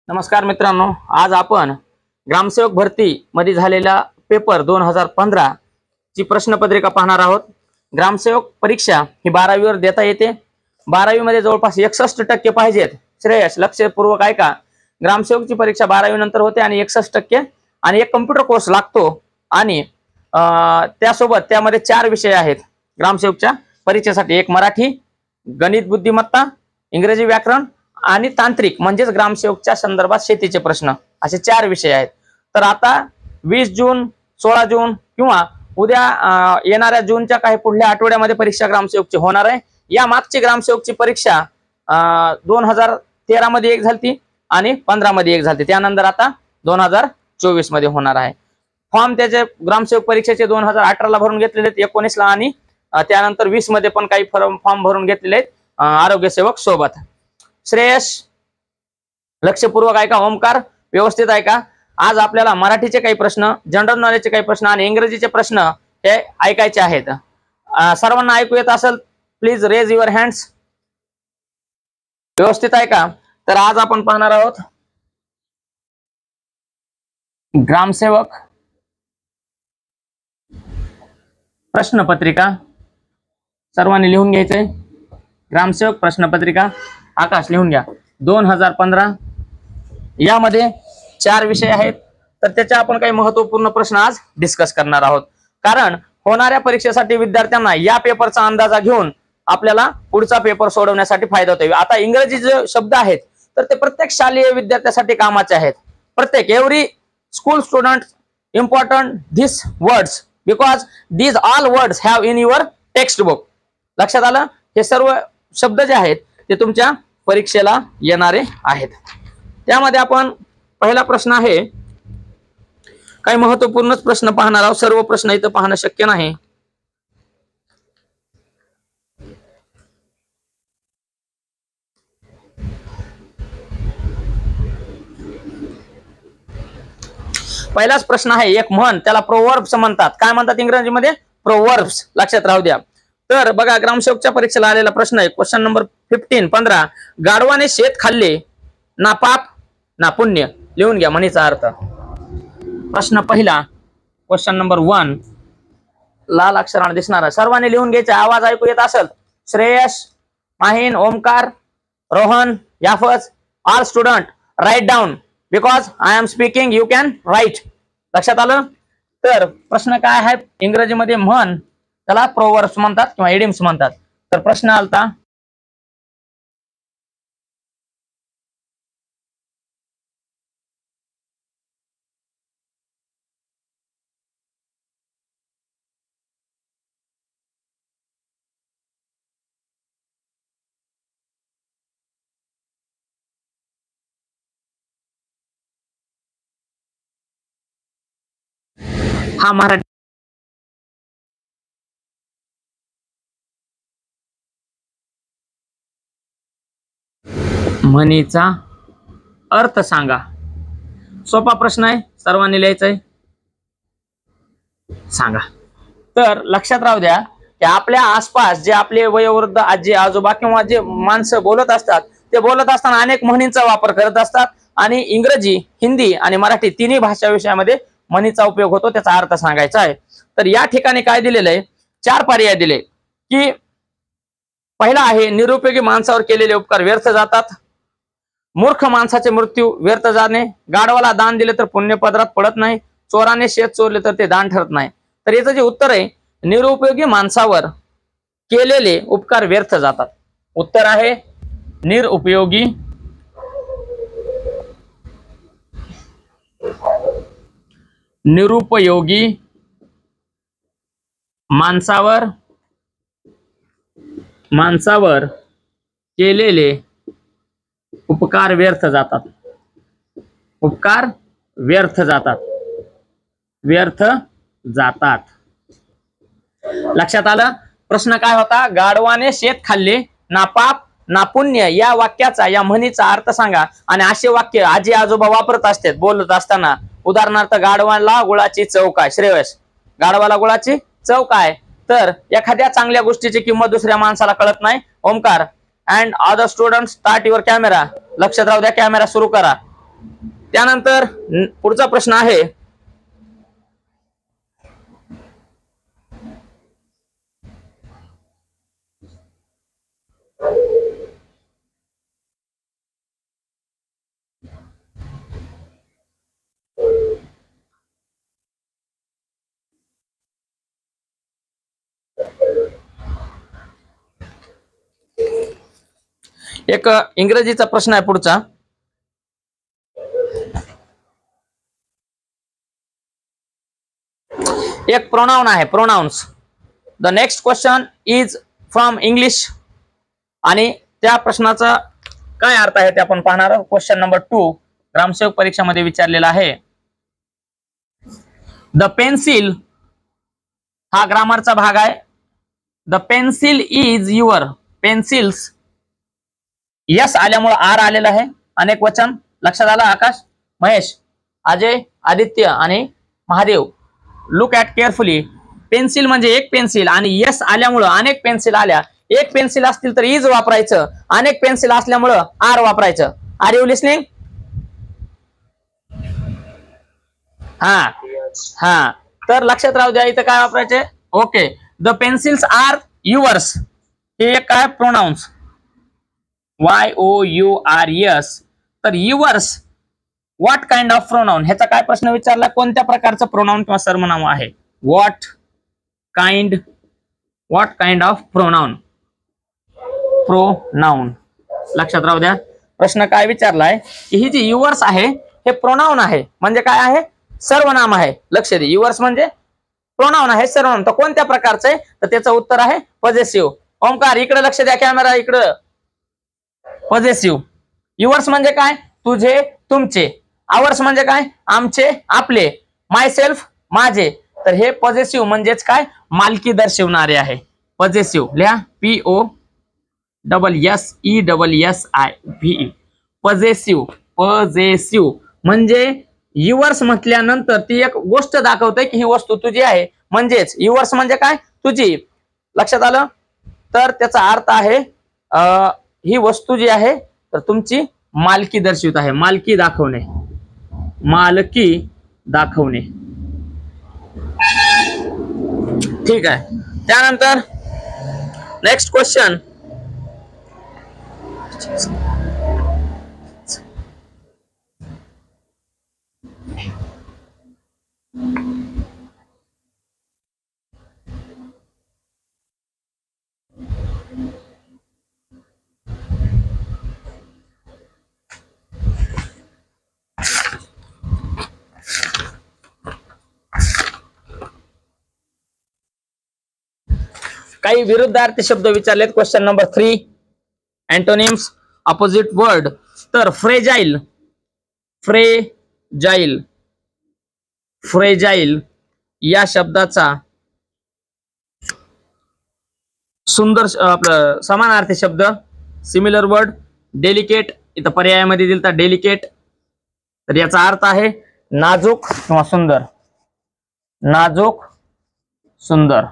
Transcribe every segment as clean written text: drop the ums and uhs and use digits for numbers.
नमस्कार मित्रांनो, आज आपण ग्रामसेवक भरती मध्ये झालेला पेपर 2015 ची प्रश्नपत्रिका पाहणार आहोत। ग्रामसेवक परीक्षा ही 12वी वर देता येते। 12वी मध्ये जवळपास 61% पाहिजेत। श्रेयस लक्षपूर्वक ऐका, ग्रामसेवकची परीक्षा 12वी नंतर होते आणि 61% आणि एक कम्प्युटर कोर्स लागतो आणि त्यासोबत त्यामध्ये 4 विषय आहेत ग्रामसेवकच्या परीक्षेसाठी। एक मराठी, गणित बुद्धिमत्ता, इंग्रजी व्याकरण आणि तांत्रिक म्हणजेच ग्रामसेवकच्या संदर्भात शेतीचे प्रश्न, असे 4 विषय आहेत। तर आता 20 जून, 16 जून किंवा उद्या येणाऱ्या जूनच्या काही पुढल्या आठवड्यामध्ये परीक्षा ग्रामसेवकची होणार आहे। या मागची ग्रामसेवकची परीक्षा 2013 मध्ये एक झाली आणि 15 मध्ये एक झाली, त्यानंतर आता 2024 मध्ये होणार आहे। फॉर्म त्याचे ग्रामसेवक परीक्षेचे 2018 ला भरून घेतलेले आहेत, 19 ला आणि त्यानंतर 20 मध्ये पण काही फॉर्म भरून घेतलेले आहेत आरोग्य सेवक सोबत। श्रेयस लक्षपूर्वक ऐका, ओमकार व्यवस्थित ऐका। आज आपल्याला मराठीचे काही प्रश्न, जनरल नॉलेजचे काही प्रश्न आणि इंग्रजीचे प्रश्न हे ऐकायचे आहेत। सर्वांना ऐकू येत असेल प्लीज रेज युअर हँड्स। व्यवस्थित ऐका। तर आज आपण पाहणार आहोत ग्रामसेवक प्रश्नपत्रिका। सर्वांनी लिहून घ्यायचंय, ग्रामसेवक प्रश्नपत्रिका। आकाश लिहून घ्या 2015। यामध्ये 4 विषय आहेत, तर त्याचे आपण काही महत्त्वपूर्ण प्रश्न आज डिस्कस करणार आहोत। कारण होणाऱ्या परीक्षेसाठी विद्यार्थ्यांना या पेपरचा अंदाजा घेऊन आपल्याला पुढचा पेपर सोडवण्यासाठी फायदा होतो। आता इंग्रजी जे शब्द आहेत तर ते प्रत्येक शालेय विद्यार्थ्यासाठी कामाचे आहेत। प्रत्येक every school student important this words because these all words have in your text book. लक्षात आलं? हे सर्व शब्द जे आहेत ते तुमच्या परीक्षेला येणारे आहेत। त्यामध्ये आपण पहिला प्रश्न आहे, काही महत्त्वपूर्णच प्रश्न पाहणार आहोत। सर्व प्रश्न इथं पाहणं शक्य नाही। पहिलाच प्रश्न आहे, एक म्हण, त्याला प्रोवर्ब्स म्हणतात। काय म्हणतात इंग्रजीमध्ये? प्रोवर्ब्स। लक्षात राहू द्या। तर बघा, ग्रामसेवकच्या परीक्षेला आलेला प्रश्न आहे, क्वेश्चन नंबर 15 गाढवाने शेत खाल्ले ना पाप ना पुण्य। लिहून घ्या म्हणीचा अर्थ। प्रश्न पहिला, क्वेश्चन नंबर 1 लाल अक्षराने दिसणार। सर्वांनी लिहून घ्यायचा। आवाज ऐकू येत असेल? श्रेयस, माहीन, ओमकार, रोहन, याफज, all student write down because I am speaking, you can write. लक्षात आलं? तर प्रश्न काय आहे इंग्रजीमध्ये? म्हण, त्याला प्रोवर्ब्स म्हणतात किंवा इडियम्स म्हणतात। तर प्रश्न आलता, हा मराठी म्हणीचा अर्थ सांगा। सोपा प्रश्न आहे, सर्वांनी लिहायचंय, सांगा। तर लक्षात राहू द्या की आपल्या आसपास जे आपले वयोवृद्ध आजी आजोबा किंवा जे माणसं बोलत असतात ते बोलत असताना अनेक म्हणींचा वापर करत असतात आणि इंग्रजी, हिंदी आणि मराठी तिन्ही भाषा विषयामध्ये म्हणीचा उपयोग होतो, त्याचा अर्थ सांगायचा आहे। तर या ठिकाणी काय दिलेलं आहे? 4 पर्याय दिले की पहिला आहे, निरुपयोगी माणसावर केलेले उपकार व्यर्थ जातात, मूर्ख माणसाचे मृत्यू व्यर्थ जाणे, गाढवाला दान दिले तर पुण्य पदरात पडत नाही, चोराने शेत चोरले तर ते दान ठरत नाही। तर याचं जे उत्तर आहे, निरुपयोगी माणसावर केलेले उपकार व्यर्थ जातात। उत्तर आहे निरुपयोगी माणसावर केलेले उपकार व्यर्थ जातात। उपकार व्यर्थ जातात। लक्षात आलं? प्रश्न काय होता? गाढवाने शेत खाल्ले ना पाप ना पुण्य या वाक्याचा, या म्हणीचा अर्थ सांगा। आणि असे वाक्य आजी आजोबा वापरत असतात बोलत असताना। उदाहरणार्थ, गाढवाला गुळाची चव काय? श्रेयस, गाढवाला गुळाची चव काय? तर एखाद्या चांगल्या गोष्टीची किंमत दुसऱ्या माणसाला कळत नाही। Omkar, and other student start your camera. लक्षात राहू द्या, कॅमेरा सुरू करा। त्यानंतर पुढचा प्रश्न आहे, एक इंग्रजीचा प्रश्न आहे पुढचा. एक प्रोनाउन आहे, pronounce. The next question is from English आणि त्या प्रश्नाचा काय अर्थ आहे ते आपण पाहणार आहोत. क्वेश्चन नंबर 2 ग्रामसेवक परीक्षामध्ये विचारलेला आहे. द पेन्सिल हा ग्रामरचा भाग आहे. The pencil is your. Pencils yes आल्यामुळे आर आलेला आहे. अनेक वचन लक्षात आलं. आकाश, महेश, अजय, आदित्य आणि Mahadev. Look at carefully. Pencil म्हणजे एक पेन्सिल आणि यस आल्यामुळं अनेक पेन्सिल आल्या. एक पेन्सिल असतील तर इज वापरायचं, अनेक पेन्सिल असल्यामुळं आर वापरायचं. Are you listening? हा तर लक्षात राहू द्या इथं काय वापरायचे. Okay, the pencils are yours. हे एक काय प्रोनाउन्स, YOURS. तर yours what kind of pronoun, ह्याचा काय प्रश्न विचारला, कोणत्या प्रकारचं प्रोनाउन किंवा सर्वनाम आहे. What kind of pronoun. Pronoun लक्षात राहू द्या. प्रश्न काय विचारलाय की ही जी युअर्स आहे हे प्रोनाउन आहे, म्हणजे काय आहे, सर्वनाम आहे. लक्ष दे, युअर्स म्हणजे प्रोनाउन आहे, सर्वनाम. तर कोणत्या प्रकारचं आहे, तर त्याचं उत्तर आहे पॉझेसिव्ह. ओमकार इकडे लक्ष द्या, कॅमेरा इकडे. पॉझेसिव्ह. युअर्स म्हणजे काय, तुझे, तुमचे. आवर्स म्हणजे काय, आमचे, आपले. माय सेल्फ, माझे. तर हे पॉझेसिव्ह म्हणजेच काय, मालकी दर्शवणारे आहे. पॉझेसिव्ह लिहा, POSSESSIVE. पॉझेसिव्ह म्हणजे युअर्स म्हटल्यानंतर ती एक गोष्ट दाखवते की ही वस्तू तुझी आहे. म्हणजेच युअर्स म्हणजे काय, तुझी. लक्षात आलं. तर त्याचा अर्थ आहे ही वस्तू जी आहे तर तुमची मालकी दर्शवित आहे. मालकी दाखवणे. ठीक आहे. त्यानंतर नेक्स्ट क्वेश्चन. काही विरुद्धार्थी शब्द विचारलेत. Question number 3 antonyms, opposite word. तर फ्रेजाईल या शब्दाचा सुंदर आपलं समानार्थी शब्द सिमिलर वर्ड. डेलिकेट इथं पर्यायामध्ये दिलता डेलिकेट, तर याचा अर्थ आहे नाजूक किंवा सुंदर. नाजूक, सुंदर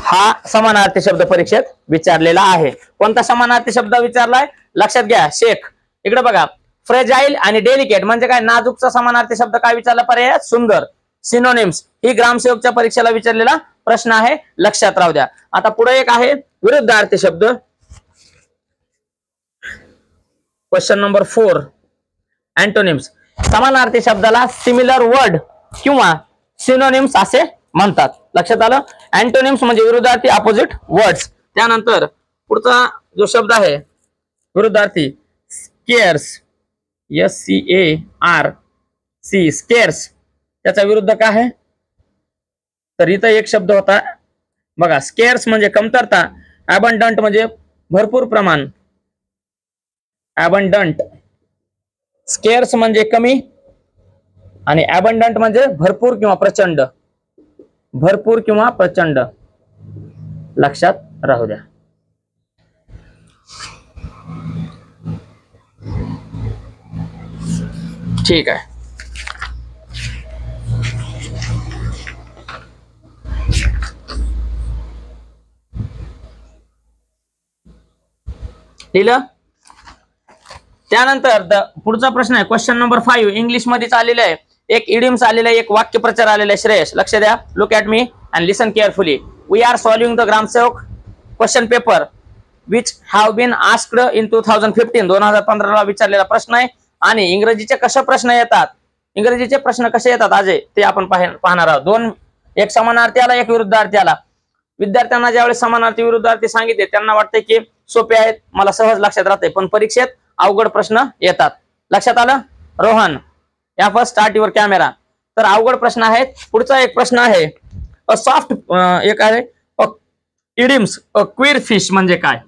हा समानार्थी शब्द परीक्षेत विचारलेला आहे. कोणता समानार्थी शब्द विचारलाय लक्षात घ्या. शेख इकडे बघा. फ्रेजाईल आणि डेलिकेट म्हणजे काय, नाजूकचा समानार्थी शब्द काय विचारला, पर्याय सुंदर. सिनोनिम्स ही ग्रामसेवकच्या परीक्षेला विचारलेला प्रश्न आहे, लक्षात राहू द्या. आता पुढे एक आहे विरुद्धार्थी शब्द. Question number 4 antonyms. समानार्थी शब्दाला सिमिलर वर्ड किंवा सिनोनिम्स असे म्हणतात. लक्षात आलं. अँटोनिम्स म्हणजे विरुद्धार्थी, अपोजिट वर्ड्स. त्यानंतर पुढचा जो शब्द आहे विरुद्धार्थी स्केअर्स, SCARC, स्केअर्स. त्याचा विरुद्ध काय आहे, तर इथं एक शब्द होता बघा. स्केअर्स म्हणजे कमतरता. अबंडंट म्हणजे भरपूर प्रमाण. अबंडंट. स्केअर्स म्हणजे कमी आणि अबंडंट म्हणजे भरपूर किंवा प्रचंड. भरपूर किंवा प्रचंड लक्षात राहू द्या. ठीक आहे. लिहिलं. त्यानंतर पुढचा प्रश्न आहे क्वेश्चन नंबर 5 इंग्लिश मध्येच आलेला आहे. एक इडियम्स आलेला आहे, एक वाक्यप्रचार आलेला आहे. श्रेयस लक्ष द्या, look at me and listen carefully. We are solving the Gramsevak question paper which have been asked in 2015. 2015 विचारलेला प्रश्न आहे. आणि इंग्रजीचे कसे प्रश्न येतात, इंग्रजीचे प्रश्न कसे येतात अजय ते आपण पाहणार आहोत. एक समानार्थी आला, एक विरुद्धार्थी आला. विद्यार्थ्यांना ज्यावेळेस समानार्थी विरुद्धार्थी सांगितले त्यांना वाटते की सोपे आहेत, मला सहज लक्षात राहते, पण परीक्षेत अवघड प्रश्न येतात. लक्षात आलं? रोहन या फर्स्ट स्टार्ट युअर कॅमेरा. तर अवघड प्रश्न आहेत. पुढचा एक प्रश्न आहे अ सॉफ्ट, एक आहे इडियम्स. अ क्वीर फिश म्हणजे काय?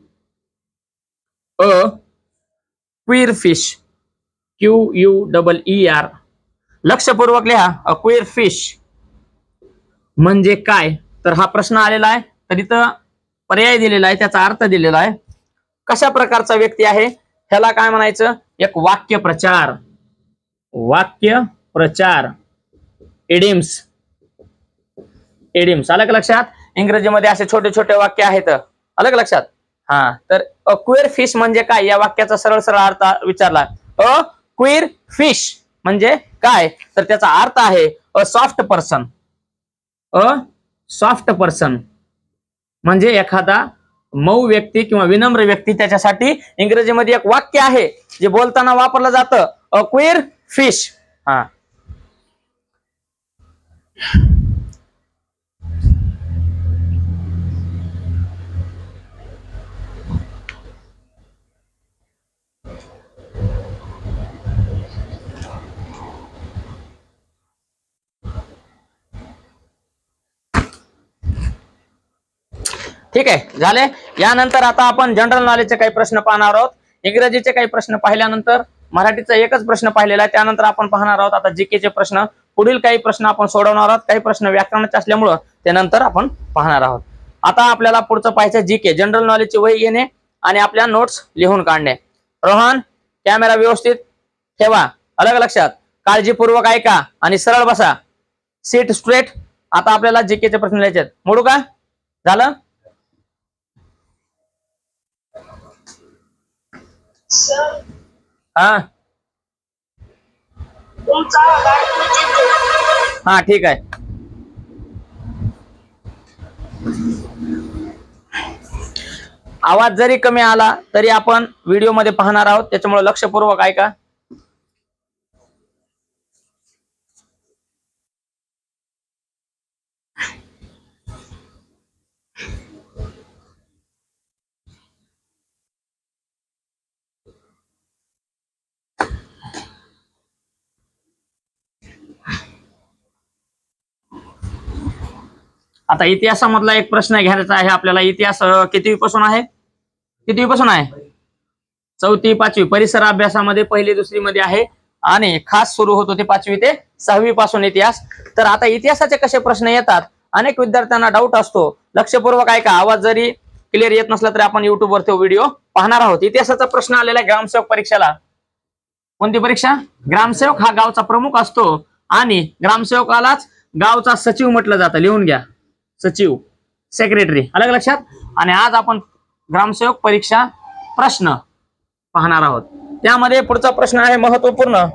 अ क्वीर फिश, QUEER. लक्षपूर्वक लिहा. अ क्वीर फिश म्हणजे काय? तर हा प्रश्न आलेला आहे. तर इथं पर्याय दिलेला आहे, त्याचा अर्थ दिलेला आहे. कशा प्रकारचा व्यक्ती आहे ह्याला काय म्हणायचं? एक वाक्यप्रचार. वाक्यप्रचार इडियम्स. इडियम्स आलं का लक्षात? इंग्रजीमध्ये असे छोटे छोटे वाक्य आहेत. आलं का लक्षात? हा, तर अ क्वीर फिश म्हणजे काय या वाक्याचा सरळ सरळ अर्थ विचारला. अ क्वीर फिश म्हणजे काय? तर त्याचा अर्थ आहे a soft person. A soft person म्हणजे एखादा मऊ व्यक्ती किंवा विनम्र व्यक्ती. त्याच्यासाठी इंग्रजीमध्ये एक वाक्य आहे जे बोलताना वापरलं जातं, अ क्वीर फिश. हा, ठीक आहे, झाले. यानंतर आता आपण जनरल नॉलेजचे काही प्रश्न पाहणार आहोत. इंग्रजीचे काही प्रश्न पाहिल्यानंतर मराठीचा एकच प्रश्न पाहिलेला आहे. त्यानंतर आपण पाहणार आहोत आता जीकेचे प्रश्न. पुढील काही प्रश्न आपण सोडवणार आहोत. काही प्रश्न व्याकरणाचे असल्यामुळं ते नंतर आपण पाहणार आहोत. आता आपल्याला पुढचं पाहायचं जीके, जनरल नॉलेजची वही घेणे आणि आपल्या नोट्स लिहून काढणे. रोहन कॅमेरा व्यवस्थित ठेवा, अलग लक्षात, काळजीपूर्वक ऐका आणि सरळ बसा. Seat straight. आता आपल्याला जीकेचे प्रश्न लिहायचे आहेत. मोडू का? झालं? हा हा, ठीक आहे. आवाज जरी कमी आला तरी आपण व्हिडिओ मध्ये पाहणार आहोत, त्याच्यामुळे लक्षपूर्वक ऐका. आता इतिहासामधला एक प्रश्न घ्यायचा आहे आपल्याला. इतिहास कितवीपासून आहे? कितवीपासून आहे? 4थी 5वी. परिसर अभ्यासामध्ये 1ली 2री मध्ये आहे आणि खास सुरू होत होते 5वी ते 6वी पासून इतिहास. तर आता इतिहासाचे कसे प्रश्न येतात अनेक विद्यार्थ्यांना डाऊट असतो. लक्षपूर्वक ऐका. आवाज जरी क्लिअर येत नसला तरी आपण युट्यूबवर तो व्हिडिओ पाहणार आहोत. इतिहासाचा प्रश्न आलेला आहे ग्रामसेवक परीक्षेला. कोणती परीक्षा? ग्रामसेवक हा गावचा प्रमुख असतो आणि ग्रामसेवकालाच गावचा सचिव म्हटलं जातं. लिहून घ्या, सचिव, सेक्रेटरी. अलग लक्षात. आणि आज आपण ग्रामसेवक परीक्षा प्रश्न पाहणार आहोत. त्यामध्ये पुढचा प्रश्न आहे महत्वपूर्ण.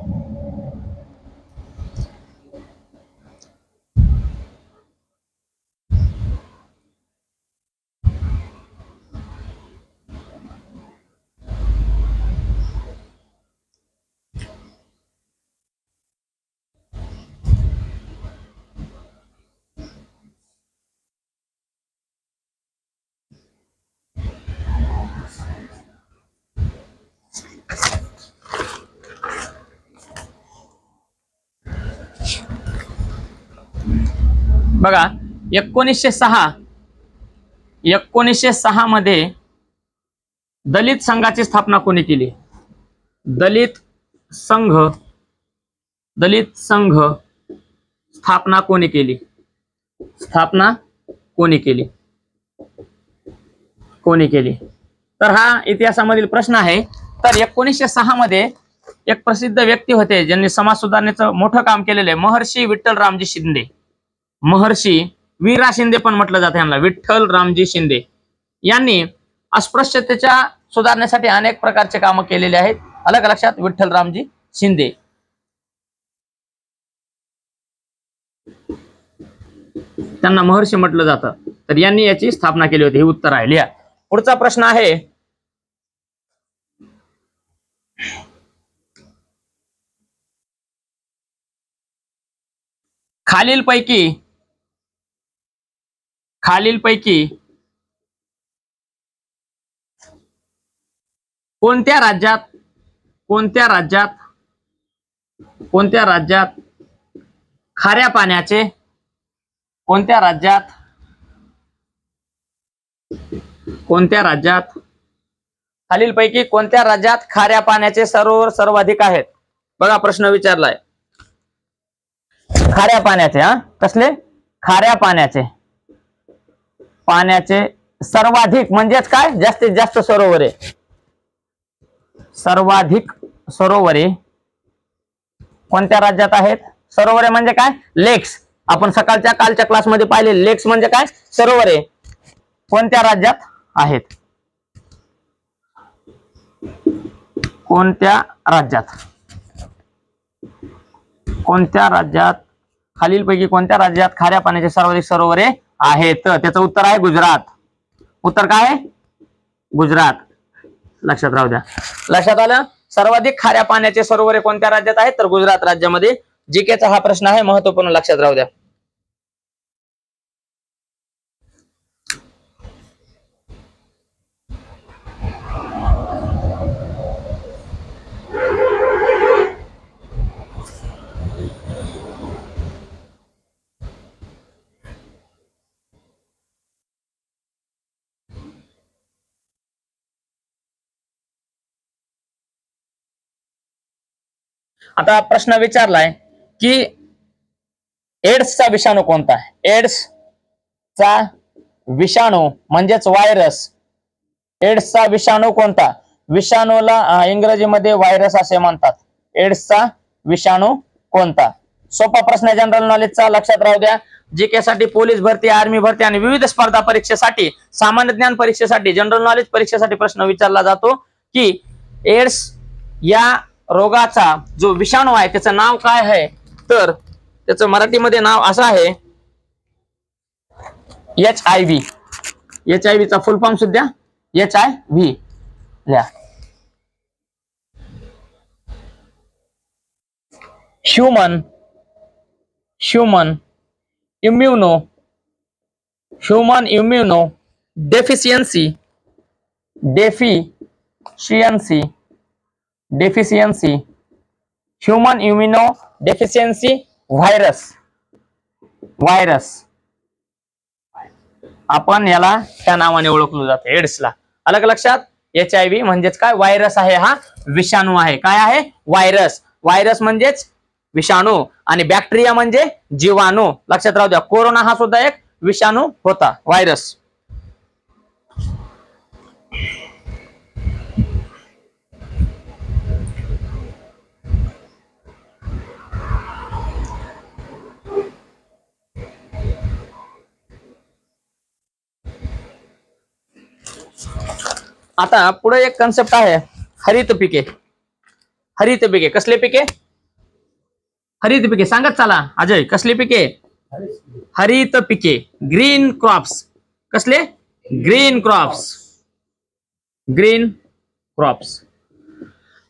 बघा, 1906 मध्ये दलित संघाची स्थापना कोणी केली? दलित संघ स्थापना कोणी केली? स्थापना कोणी केली? कोणी केली? तर हा इतिहासामधील प्रश्न आहे. तर 1906 मध्ये एक प्रसिद्ध व्यक्ती होते ज्यांनी समाज सुधारणेचं मोठं काम केलेलं आहे. महर्षी विठ्ठल रामजी शिंदे. महर्षी वीरा शिंदे पण म्हटलं जातं यांना. विठ्ठल रामजी शिंदे यांनी अस्पृश्यतेच्या सुधारण्यासाठी अनेक प्रकारचे कामं केलेले आहेत. आलं का लक्षात? विठ्ठलरामजी शिंदे. त्यांना महर्षी म्हटलं जातं. तर यांनी याची स्थापना केली होती. हे उत्तर आहे. लिहा. पुढचा प्रश्न आहे, खालीलपैकी कोणत्या राज्यात खाऱ्या पाण्याचे खालीलपैकी कोणत्या राज्यात खाऱ्या पाण्याचे सरोवर सर्वाधिक आहेत? बघा प्रश्न विचारलाय. खाऱ्या पाण्याचे, कसले? खाऱ्या पाण्याचे सर्वाधिक म्हणजेच काय? जास्तीत जास्त सरोवरे. सर्वाधिक सरोवरे कोणत्या राज्यात आहेत? सरोवरे म्हणजे काय? लेक्स. आपण कालच्या क्लासमध्ये पाहिले. लेक्स म्हणजे काय? सरोवरे. कोणत्या राज्यात आहेत? कोणत्या राज्यात खालीलपैकी कोणत्या राज्यात खाऱ्या पाण्याचे सर्वाधिक सरोवरे आहेत? त्याचं उत्तर आहे गुजरात. उत्तर काय आहे? गुजरात. लक्षात राहू द्या. लक्षात आलं? सर्वाधिक खाऱ्या पाण्याचे सरोवरे कोणत्या राज्यात आहेत? तर गुजरात राज्यामध्ये. जीकेचा हा प्रश्न आहे, महत्वपूर्ण. लक्षात राहू द्या. आता प्रश्न विचारलाय की एड्सचा विषाणू कोणता आहे? एड्सचा विषाणू म्हणजेच व्हायरस. एड्सचा विषाणू कोणता? विषाणूला इंग्रजीमध्ये व्हायरस असे म्हणतात. एड्सचा विषाणू कोणता? सोपा प्रश्न आहे, जनरल नॉलेजचा. लक्षात राहू द्या. जीके साठी, पोलीस भरती, आर्मी भरती आणि विविध स्पर्धा परीक्षेसाठी, सामान्य ज्ञान परीक्षेसाठी, जनरल नॉलेज परीक्षेसाठी प्रश्न विचारला जातो की एड्स या रोगाचा जो विषाणू आहे त्याचं नाव काय आहे? तर त्याचं मराठीमध्ये नाव असं आहे HIV. HIV चा फुल फॉर्म सुद्धा HIV. लिहा. Human immuno deficiency human immuno deficiency virus. आपण याला त्या नावाने ओळखलं जातं, एड्सला. अलग लक्षात? HIV म्हणजेच काय? व्हायरस आहे. हा विषाणू आहे. काय आहे? व्हायरस. व्हायरस म्हणजेच विषाणू आणि बॅक्टेरिया म्हणजे जीवाणू. लक्षात राहू द्या. कोरोना हा सुद्धा एक विषाणू होता, व्हायरस. आता पुढे एक कन्सेप्ट आहे, हरित पिके. कसले पिके? हरित पिके. सांगत चला अजय, कसले पिके? हरित पिके. Green crops. कसले? Green crops.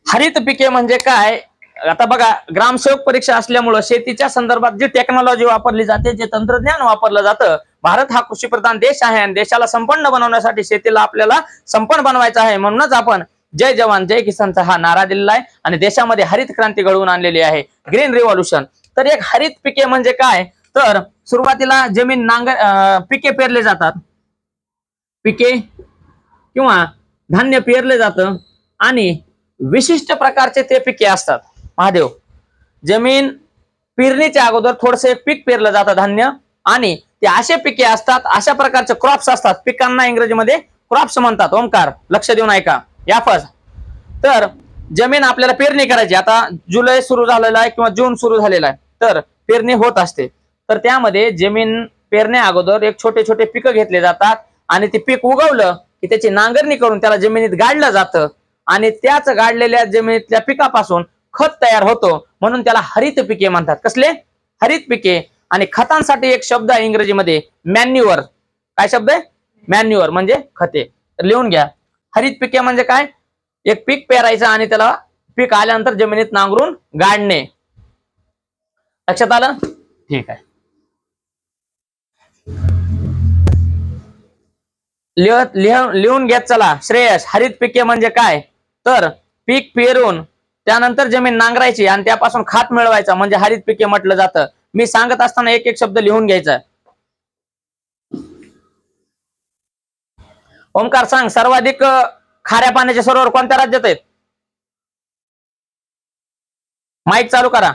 हरित पिके म्हणजे काय? आता बघा, ग्रामसेवक परीक्षा असल्यामुळे शेतीच्या संदर्भात जी टेक्नॉलॉजी वापरली जाते, जे तंत्रज्ञान वापरलं जातं, भारत हा कृषीप्रधान देश आहे आणि देशाला संपन्न बनवण्यासाठी शेतीला आपल्याला संपन्न बनवायचं आहे. म्हणूनच आपण जय जवान जय किसानचा हा नारा दिलेला आहे आणि देशामध्ये हरित क्रांती घडवून आणलेली आहे, ग्रीन रिव्हॉल्युशन. तर एक हरित पिके म्हणजे काय? तर सुरुवातीला जमीन पिके पेरले जातात, पिके किंवा धान्य पेरले जातं आणि विशिष्ट प्रकारचे ते पिके असतात. महादेव, जमीन पेरणीच्या अगोदर थोडस एक पीक पेरलं जातं, धान्य, आणि ते असे पिके असतात, अशा प्रकारचे क्रॉप्स असतात. पिकांना इंग्रजीमध्ये क्रॉप्स म्हणतात. ओंकार, लक्ष देऊन ऐका. याफज. तर जमीन आपल्याला पेरणी करायची. आता जुलै सुरू झालेला आहे किंवा जून सुरू झालेला आहे, तर पेरणी होत असते. तर त्यामध्ये जमीन पेरण्या अगोदर एक छोटे छोटे पिकं घेतले जातात आणि ते पीक उगवलं की त्याची नांगरणी करून त्याला जमिनीत गाडलं जातं आणि त्याच गाडलेल्या जमिनीतल्या पिकापासून खत तयार होतो, म्हणून त्याला हरित पिके म्हणतात. कसले? हरित पिके. आणि खतांसाठी एक शब्द आहे इंग्रजीमध्ये मॅन्युअर. काय शब्द आहे? मॅन्युअर म्हणजे खते. तर लिहून घ्या. हरित पिके म्हणजे काय? एक पीक पेरायचं आणि त्याला पीक आल्यानंतर जमिनीत नांगरून गाडणे. लक्षात आलं? ठीक आहे. लिहून घेत चला. श्रेयस, हरित पिके म्हणजे काय? तर पीक पेरून त्यानंतर जमीन नांगरायची आणि त्यापासून खात मिळवायचा म्हणजे हरित पिके म्हटलं जातं. मी सांगत असताना एक एक शब्द लिहून घ्यायचा. ओमकार सांग, सर्वाधिक खाऱ्या पाण्याचे सरोवर कोणत्या राज्यात आहेत? माईक चालू करा.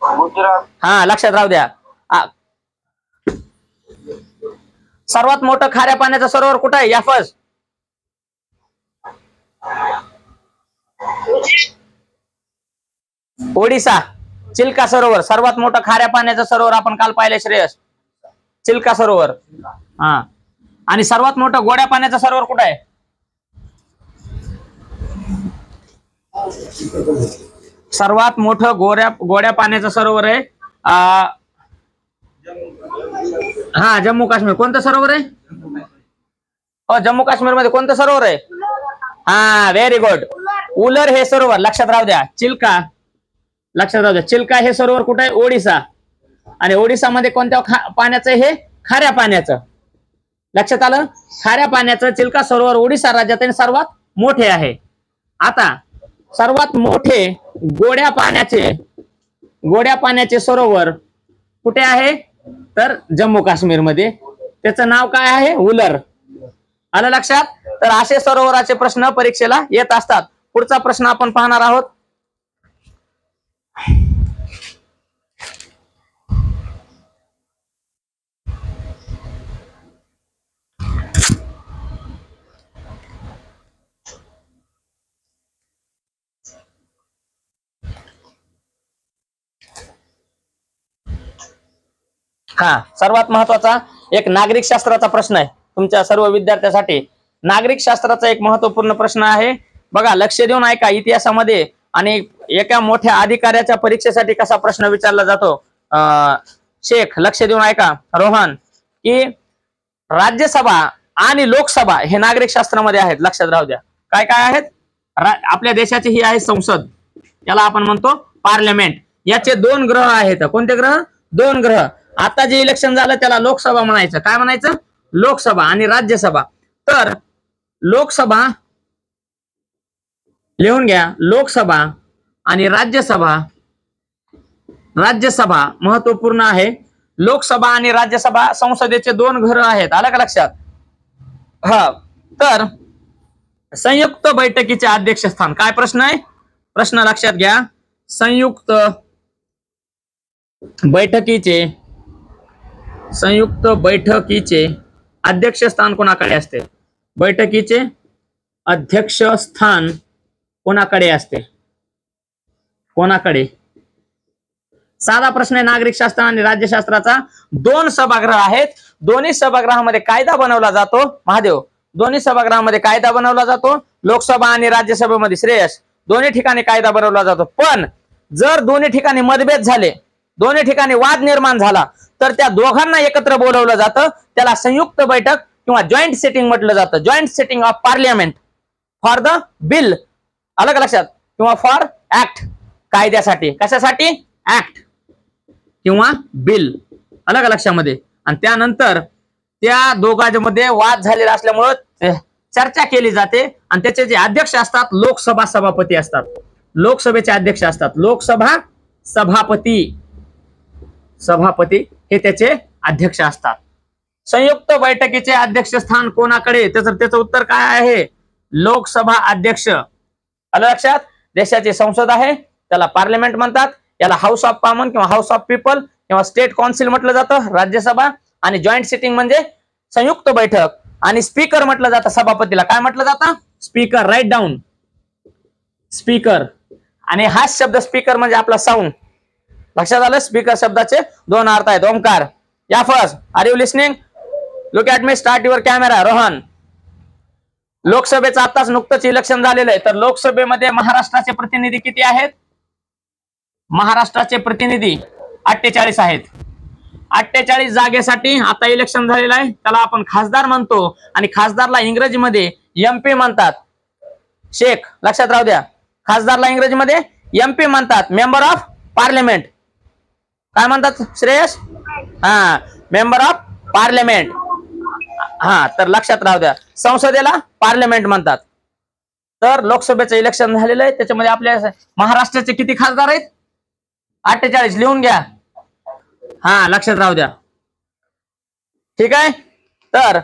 गुजरात. हा, लक्षात राहू द्या. सर्वात मोठं खाऱ्या पाण्याचं सरोवर कुठं आहे? याफस. ओडिसा. चिल्का सरोवर सर्वात मोठं खाऱ्या पाण्याचं सरोवर आपण काल पाहिलं श्रेयस. चिल्का सरोवर. हा. आणि सर्वात मोठं गोड्या पाण्याचं सरोवर कुठं आहे? सर्वात मोठं गोड्या पाण्याचं सरोवर आहे हा, जम्मू काश्मीर. कोणतं सरोवर आहे? हो, जम्मू काश्मीर मध्ये कोणतं सरोवर आहे? हा, व्हेरी गुड. उलर हे सरोवर. लक्षात राहू द्या. चिल्का. लक्षात राहू द्या. चिल्का हे सरोवर कुठे आहे? ओडिसा. आणि ओडिसामध्ये कोणत्या पाण्याचं? हे खाऱ्या पाण्याचं. लक्षात आलं? खाऱ्या पाण्याचं चिल्का सरोवर ओडिसा राज्यात सर्वात मोठे आहे. आता सर्वात मोठे गोड्या पाण्याचे सरोवर कुठे आहे? तर जम्मू काश्मीर मध्ये. त्याचं नाव काय आहे? उलर. आलं लक्षात? तर असे सरोवराचे प्रश्न परीक्षेला येत असतात. पुढचा प्रश्न आपण पाहणार आहोत. हा, सर्वात महत्वाचा एक नागरिक शास्त्राचा प्रश्न आहे तुमच्या सर्व विद्यार्थ्यांसाठी. नागरिक शास्त्राचा एक महत्वपूर्ण प्रश्न आहे. बघा, लक्ष देऊन ऐका. इतिहासामध्ये आणि एका मोठ्या अधिकाऱ्याच्या परीक्षेसाठी कसा प्रश्न विचारला जातो. शेख, लक्ष देऊन ऐका. रोहन, की राज्यसभा आणि लोकसभा हे नागरिक शास्त्रामध्ये आहेत. लक्षात राहू द्या. काय काय आहेत? आपल्या देशाची ही आहे संसद, याला आपण म्हणतो पार्लमेंट. याचे दोन ग्रह आहेत. कोणते ग्रह? दोन ग्रह. आता जे इलेक्शन झालं त्याला लोकसभा म्हणायचं. काय म्हणायचं? लोकसभा. आणि राज्यसभा. तर लोकसभा लिहून घ्या. लोकसभा आणि राज्यसभा. राज्यसभा महत्वपूर्ण आहे. लोकसभा आणि राज्यसभा संसदेचे दोन घर आहेत. आलं का लक्षात? हा. तर संयुक्त बैठकीचे अध्यक्षस्थान. काय प्रश्न आहे? प्रश्न लक्षात घ्या. संयुक्त बैठकीचे अध्यक्षस्थान कोणाकडे असते? बैठकीचे अध्यक्षस्थान कोणाकडे असते? कोणाकडे? साधा प्रश्न आहे. नागरिक शास्त्र आणि राज्यशास्त्राचा. दोन सभागृह आहेत. दोन्ही सभागृहामध्ये कायदा बनवला जातो. महादेव, दोन्ही सभागृहामध्ये कायदा बनवला जातो. लोकसभा आणि राज्यसभेमध्ये श्रेयस दोन्ही ठिकाणी कायदा बनवला जातो. पण जर दोन्ही ठिकाणी मतभेद झाले, दोन्ही ठिकाणी वाद निर्माण झाला, तर त्या दोघांना एकत्र बोलवलं जातं. त्याला संयुक्त बैठक किंवा जॉईंट सेटिंग म्हटलं जातं. Joint setting of parliament for the bill. अलग लक्षात? किंवा फॉर ऍक्ट. कायद्यासाठी. कशासाठी? ऍक्ट किंवा बिल. अलग लक्षामध्ये. आणि त्यानंतर त्या दोघांमध्ये वाद झालेला असल्यामुळं चर्चा केली जाते आणि त्याचे जे अध्यक्ष असतात लोकसभा सभापती असतात. लोकसभेचे अध्यक्ष असतात लोकसभा सभापती हे त्याचे अध्यक्ष असतात. संयुक्त बैठकीचे अध्यक्षस्थान कोणाकडे? त्याचं उत्तर काय आहे? लोकसभा अध्यक्ष. आलं लक्षात? देशाची संसद आहे, त्याला पार्लमेंट म्हणतात. याला हाऊस ऑफ कॉमन किंवा हाऊस ऑफ पीपल किंवा स्टेट काउन्सिल म्हटलं जातं. राज्यसभा. आणि जॉईंट सिटिंग म्हणजे संयुक्त बैठक. आणि स्पीकर म्हटलं जातं सभापतीला. काय म्हटलं जातं? स्पीकर. Write down. स्पीकर. आणि हाच शब्द स्पीकर म्हणजे आपला साऊंड. लक्षात आलं? स्पीकर शब्दाचे दोन अर्थ आहेत. ओमकार, या first, are you listening? Look at me. Start your camera. Rohan, लोकसभेचं आताच नुकतंच इलेक्शन झालेलं आहे, तर लोकसभेमध्ये महाराष्ट्राचे प्रतिनिधी किती आहेत? महाराष्ट्राचे प्रतिनिधी 48 आहेत. 48 जागेसाठी आता इलेक्शन झालेलं आहे, त्याला आपण खासदार म्हणतो आणि खासदारला इंग्रजीमध्ये एमपी म्हणतात. शेख लक्षात राहू द्या, खासदारला इंग्रजीमध्ये एमपी म्हणतात, मेंबर ऑफ पार्लिमेंट. काय म्हणतात श्रेयस? हा, मेंबर ऑफ पार्लिमेंट. हा, तर लक्षात राहू द्या, संसदेला पार्लिमेंट म्हणतात. तर लोकसभेचं इलेक्शन झालेलं आहे, त्याच्यामध्ये आपल्या महाराष्ट्राचे किती खासदार आहेत? 48. लिहून घ्या. हा, लक्षात राहू द्या. ठीक आहे. तर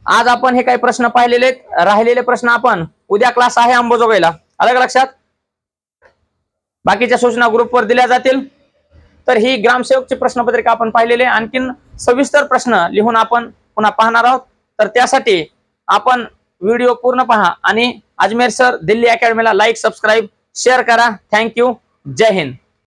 आज आपण हे काही प्रश्न पाहिलेले आहेत. राहिलेले प्रश्न आपण उद्या क्लास आहे अंबाजोगाईला, आलं का लक्षात? बाकीच्या सूचना ग्रुपवर दिल्या जातील. तर ही ग्रामसेवकची प्रश्नपत्रिका आपण पाहिलेले, आणखीन सविस्तर प्रश्न लिहून आपण पुन्हा पाहणार आहोत. तर त्यासाठी आपण व्हिडिओ पूर्ण पहा आणि अजमेर सर दिल्ली अकॅडमीला लाईक, सबस्क्राईब, शेअर करा. थँक्यू. जय हिंद.